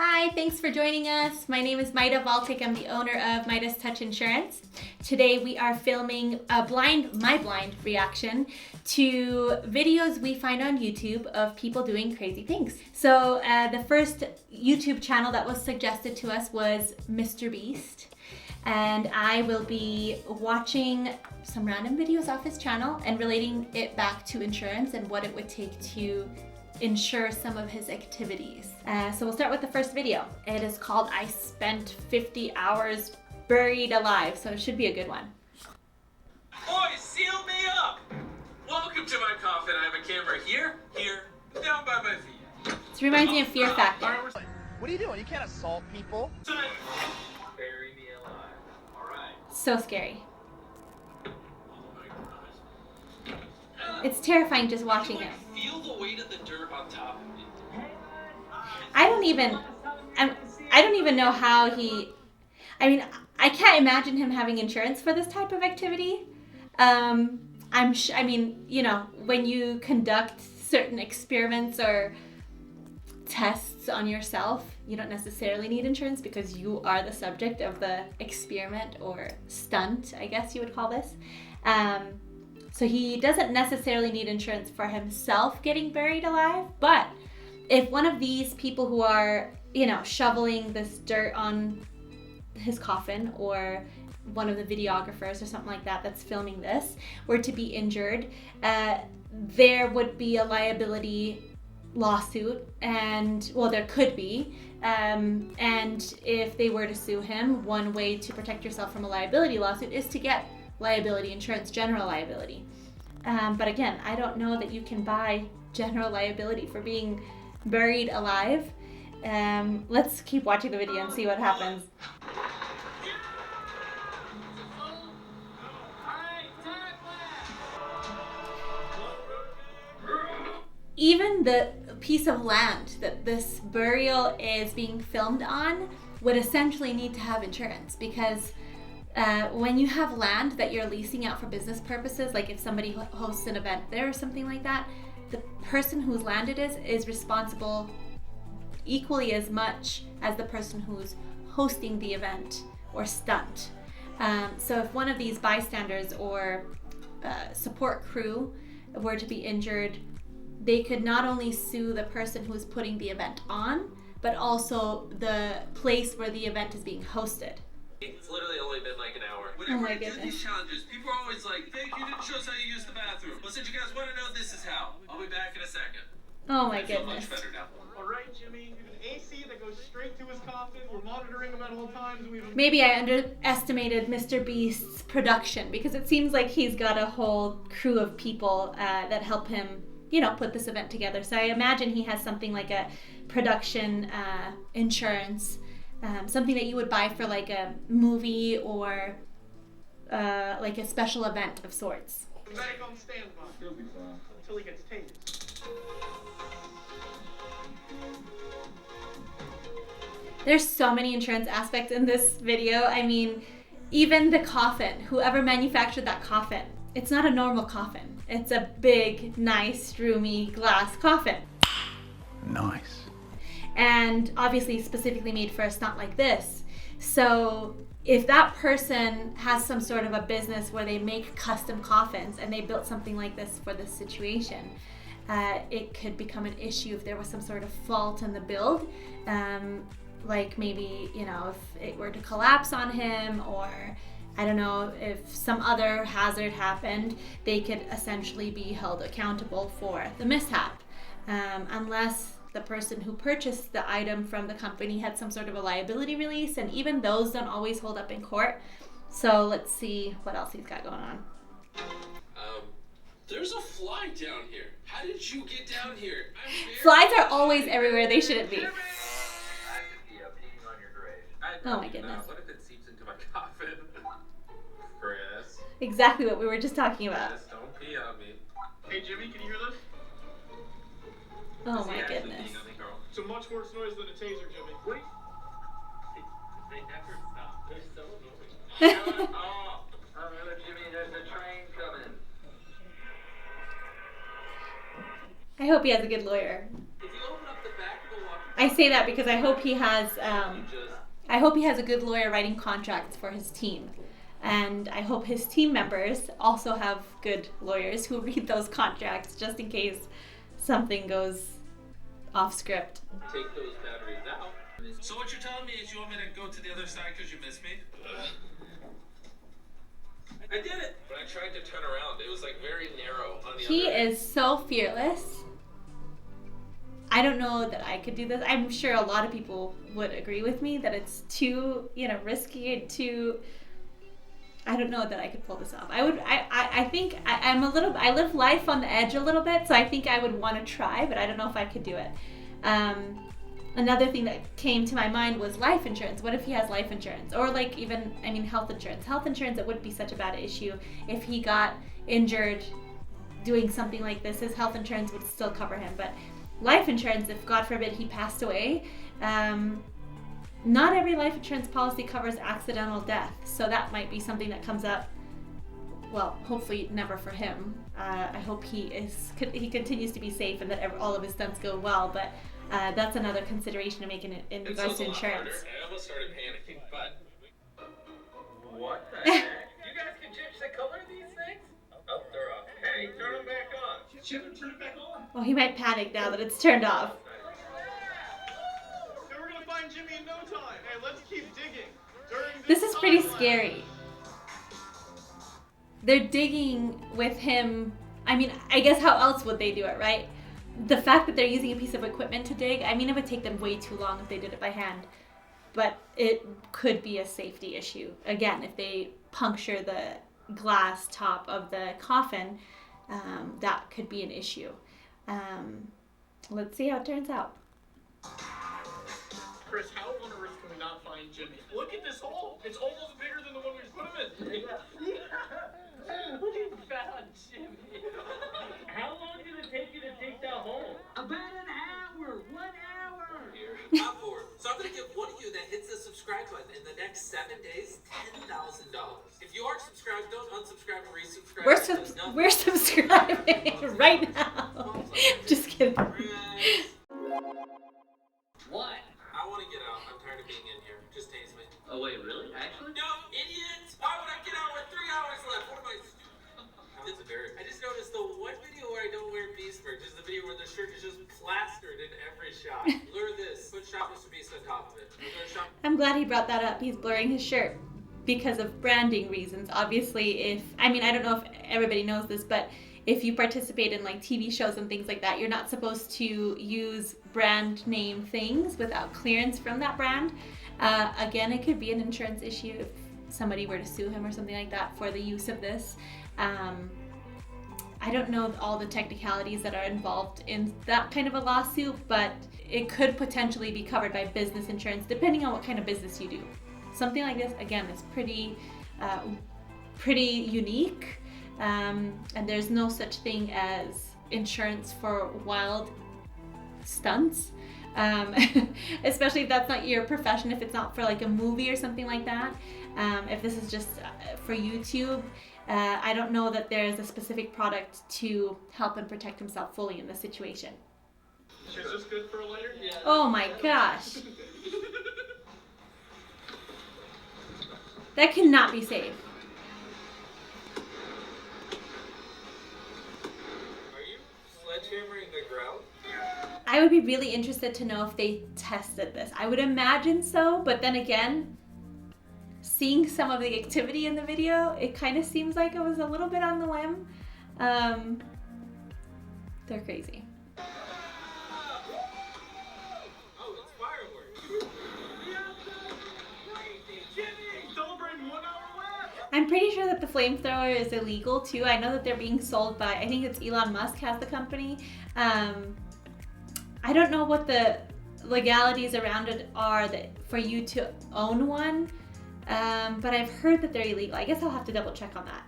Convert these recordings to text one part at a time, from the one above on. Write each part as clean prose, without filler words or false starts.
Hi, thanks for joining us. My name is Maida Valtic. I'm the owner of Midas Touch Insurance. Today we are filming my blind reaction to videos we find on YouTube of people doing crazy things. So the first YouTube channel that was suggested to us was MrBeast. And I will be watching some random videos off his channel and relating it back to insurance and what it would take to insure some of his activities. So we'll start with the first video. It is called I Spent 50 Hours Buried Alive, so it should be a good one. Boys, seal me up! Welcome to my coffin. I have a camera here, down by my feet. This reminds me of Fear Factor. What are you doing? You can't assault people. Bury me alive. Alright. So scary. Oh my gosh. It's terrifying just watching I him. feel the weight of the dirt on top of me. I don't even know how he. I mean, I can't imagine him having insurance for this type of activity. I mean, you know, when you conduct certain experiments or tests on yourself, you don't necessarily need insurance because you are the subject of the experiment or stunt, I guess you would call this. So he doesn't necessarily need insurance for himself getting buried alive, but if one of these people who are, you know, shoveling this dirt on his coffin, or one of the videographers or something like that that's filming this were to be injured, there would be a liability lawsuit, and well, there could be, and if they were to sue him, one way to protect yourself from a liability lawsuit is to get liability insurance, general liability. But again, I don't know that you can buy general liability for being buried alive. Let's keep watching the video and see what happens. Even the piece of land that this burial is being filmed on would essentially need to have insurance, because when you have land that you're leasing out for business purposes, like if somebody hosts an event there or something like that, the person whose land it is responsible equally as much as the person who's hosting the event or stunt. So if one of these bystanders or support crew were to be injured, they could not only sue the person who's putting the event on, but also the place where the event is being hosted. It's literally only been like an hour. Oh Whenever my I do goodness. these challenges, people are always like, "Thank you, didn't show us how you use the bathroom." Well, since you guys want to know, this is how. I'll be back in a second. Oh my I feel much goodness. better now. All right, Jimmy, you have an AC that goes straight to his coffin. We're monitoring him at all times. We have a... Maybe I underestimated MrBeast's production, because it seems like he's got a whole crew of people that help him, you know, put this event together. So I imagine he has something like a production insurance, something that you would buy for like a movie or like a special event of sorts. Medic on standby. He'll be fine. Until he gets tased. There's so many insurance aspects in this video. I mean, even the coffin, whoever manufactured that coffin, it's not a normal coffin. It's a big, nice, roomy glass coffin. Nice. And obviously specifically made for a stunt like this. So if that person has some sort of a business where they make custom coffins and they built something like this for this situation, it could become an issue if there was some sort of fault in the build. Like maybe, you know, if it were to collapse on him, or I don't know, if some other hazard happened, they could essentially be held accountable for the mishap, unless the person who purchased the item from the company had some sort of a liability release, and even those don't always hold up in court. So let's see what else he's got going on. There's a fly down here. How did you get down here? Flies are always everywhere they shouldn't be. Oh my goodness. What if it seeps into my coffin? Chris. Exactly what we were just talking about. Chris, don't pee on me. Hey, Jimmy, can you hear this? Oh Is he my actually goodness. peeing on me, girl? It's a much worse noise than a taser, Jimmy. Wait. They never stop. They're so annoying. Oh, Jimmy, there's a train coming. I hope he has a good lawyer. If you open up the back of the walkie I say that because I hope he has a good lawyer writing contracts for his team. And I hope his team members also have good lawyers who read those contracts just in case something goes off script. Take those batteries out. So what you're telling me is you want me to go to the other side because you miss me? I did it. When I tried to turn around, it was like very narrow on the He other end. is so fearless. I don't know that I could do this. I'm sure a lot of people would agree with me that it's too, risky and too. I don't know that I could pull this off. I think I live life on the edge a little bit, so I think I would want to try, but I don't know if I could do it. Another thing that came to my mind was life insurance. What if he has life insurance? Or health insurance. Health insurance, it wouldn't be such a bad issue. If he got injured doing something like this, his health insurance would still cover him. But life insurance, if God forbid he passed away, not every life insurance policy covers accidental death. So that might be something that comes up. Well, hopefully never for him. I hope he continues to be safe and that all of his stunts go well. But that's another consideration to make in regards to insurance. I almost started panicking, but what the heck? You guys can change the color of these things? Oh, they're off. Hey, turn them back on. Shouldn't turn it back on. Well, he might panic now that it's turned off. So we're gonna find Jimmy in no time. Hey, let's keep digging. During This is pretty timeline. scary. They're digging with him. I mean, I guess how else would they do it, right? The fact that they're using a piece of equipment to dig, I mean, it would take them way too long if they did it by hand. But it could be a safety issue. Again, if they puncture the glass top of the coffin, that could be an issue. Let's see how it turns out. Chris, how on earth can we not find Jimmy? Look at this hole. It's almost bigger than the one we put him in. We found Jimmy. How long did it take you to dig that hole? About an hour. 1 hour. I'm bored. So I'm going to give one of you that hits the subscribe button in the next 7 days $10,000. If you aren't subscribed, don't unsubscribe and resubscribe. We're subscribing right now. Just kidding. What? I want to get out. I'm tired of being in here. Just tase me. Oh, wait, really? Actually? No, idiots! Why would I get out with 3 hours left? What am I stupid? I just noticed the one video where I don't wear Beast merch is the video where the shirt is just plastered in every shot. Blur this. Put Shop MrBeast on top of it. I'm glad he brought that up. He's blurring his shirt because of branding reasons. Obviously, I don't know if everybody knows this, but if you participate in like TV shows and things like that, you're not supposed to use brand name things without clearance from that brand. Again, it could be an insurance issue if somebody were to sue him or something like that for the use of this. I don't know all the technicalities that are involved in that kind of a lawsuit, but it could potentially be covered by business insurance depending on what kind of business you do. Something like this, again, is pretty unique, and there's no such thing as insurance for wild stunts, especially if that's not your profession, if it's not for like a movie or something like that. If this is just for YouTube, I don't know that there's a specific product to help him protect himself fully in this situation. Is this good for a lighter? Yeah. Oh my gosh. That cannot be safe. Are you sledgehammering the ground? I would be really interested to know if they tested this. I would imagine so, but then again, seeing some of the activity in the video, it kind of seems like it was a little bit on the whim. They're crazy. Oh, it's fireworks. Celebrating 1 hour left. I'm pretty sure that the flamethrower is illegal too. I know that they're being sold by, I think it's Elon Musk has the company. I don't know what the legalities around it are for you to own one. But I've heard that they're illegal. I guess I'll have to double check on that.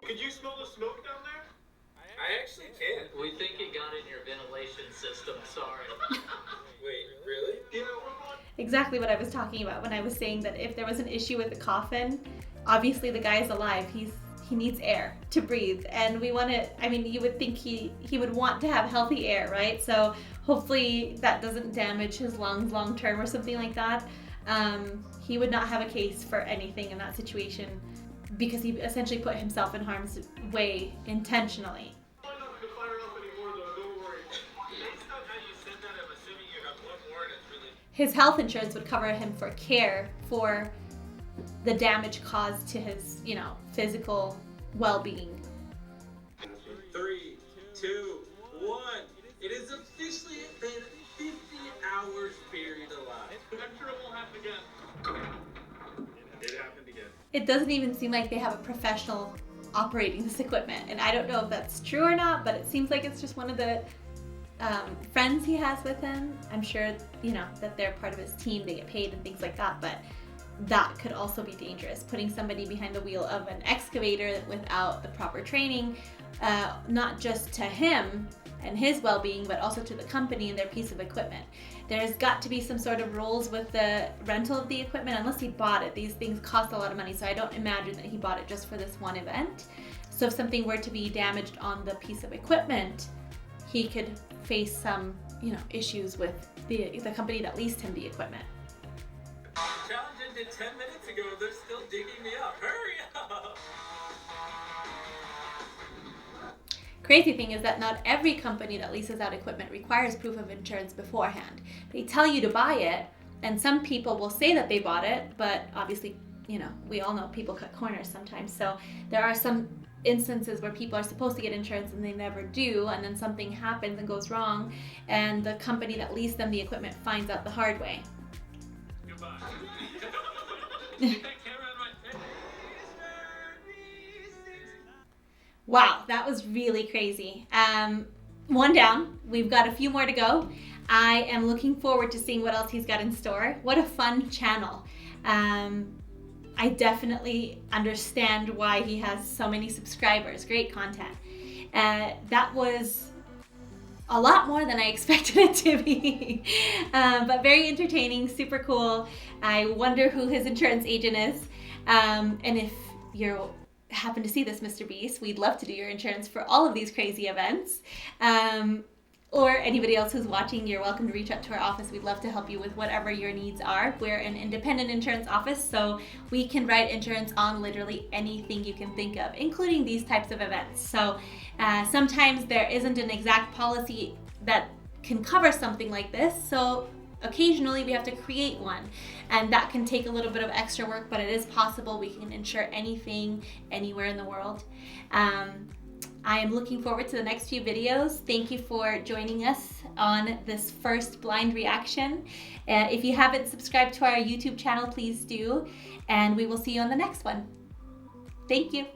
Could you smell the smoke down there? I actually can't. We think it got in your ventilation system. Sorry. Wait, really? Yeah, we're on. Exactly what I was talking about when I was saying that if there was an issue with the coffin, obviously the guy is alive. He he needs air to breathe, and we want to, I mean, you would think he would want to have healthy air, right? So hopefully that doesn't damage his lungs long term or something like that. He would not have a case for anything in that situation because he essentially put himself in harm's way intentionally. I'm not going to fire up anymore, though. Don't worry. Based on how you said that, I'm assuming you have one more and it's really... His health insurance would cover him for care for the damage caused to his, you know, physical well-being. 3, 2, 1. It has officially been 50 hours buried alive. I'm sure it won't happen again. It happened again. It doesn't even seem like they have a professional operating this equipment, and I don't know if that's true or not, but it seems like it's just one of the friends he has with him. I'm sure, you know, that they're part of his team, they get paid and things like that, but that could also be dangerous. Putting somebody behind the wheel of an excavator without the proper training, not just to him and his well-being, but also to the company and their piece of equipment. There's got to be some sort of rules with the rental of the equipment, unless he bought it. These things cost a lot of money, so I don't imagine that he bought it just for this one event. So if something were to be damaged on the piece of equipment, he could face some, you know, issues with the company that leased him the equipment. Challenge ended 10 minutes ago. They're still digging me up. Hurry up! Crazy thing is that not every company that leases out equipment requires proof of insurance beforehand. They tell you to buy it, and some people will say that they bought it, but obviously, you know, we all know people cut corners sometimes. So there are some instances where people are supposed to get insurance and they never do, and then something happens and goes wrong, and the company that leased them the equipment finds out the hard way. Goodbye. Get that camera on my face. Wow, that was really crazy. One down. We've got a few more to go. I am looking forward to seeing what else he's got in store. What a fun channel. I definitely understand why he has so many subscribers. Great content. That was a lot more than I expected it to be. But very entertaining, super cool. I wonder who his insurance agent is. And if you're happen to see this, MrBeast, we'd love to do your insurance for all of these crazy events. Or anybody else who's watching, you're welcome to reach out to our office. We'd love to help you with whatever your needs are. We're an independent insurance office, so we can write insurance on literally anything you can think of, including these types of events. So sometimes there isn't an exact policy that can cover something like this, so occasionally we have to create one, and that can take a little bit of extra work, but it is possible. We can insure anything, anywhere in the world. I am looking forward to the next few videos. Thank you for joining us on this first blind reaction. If you haven't subscribed to our YouTube channel, please do, and we will see you on the next one. Thank you.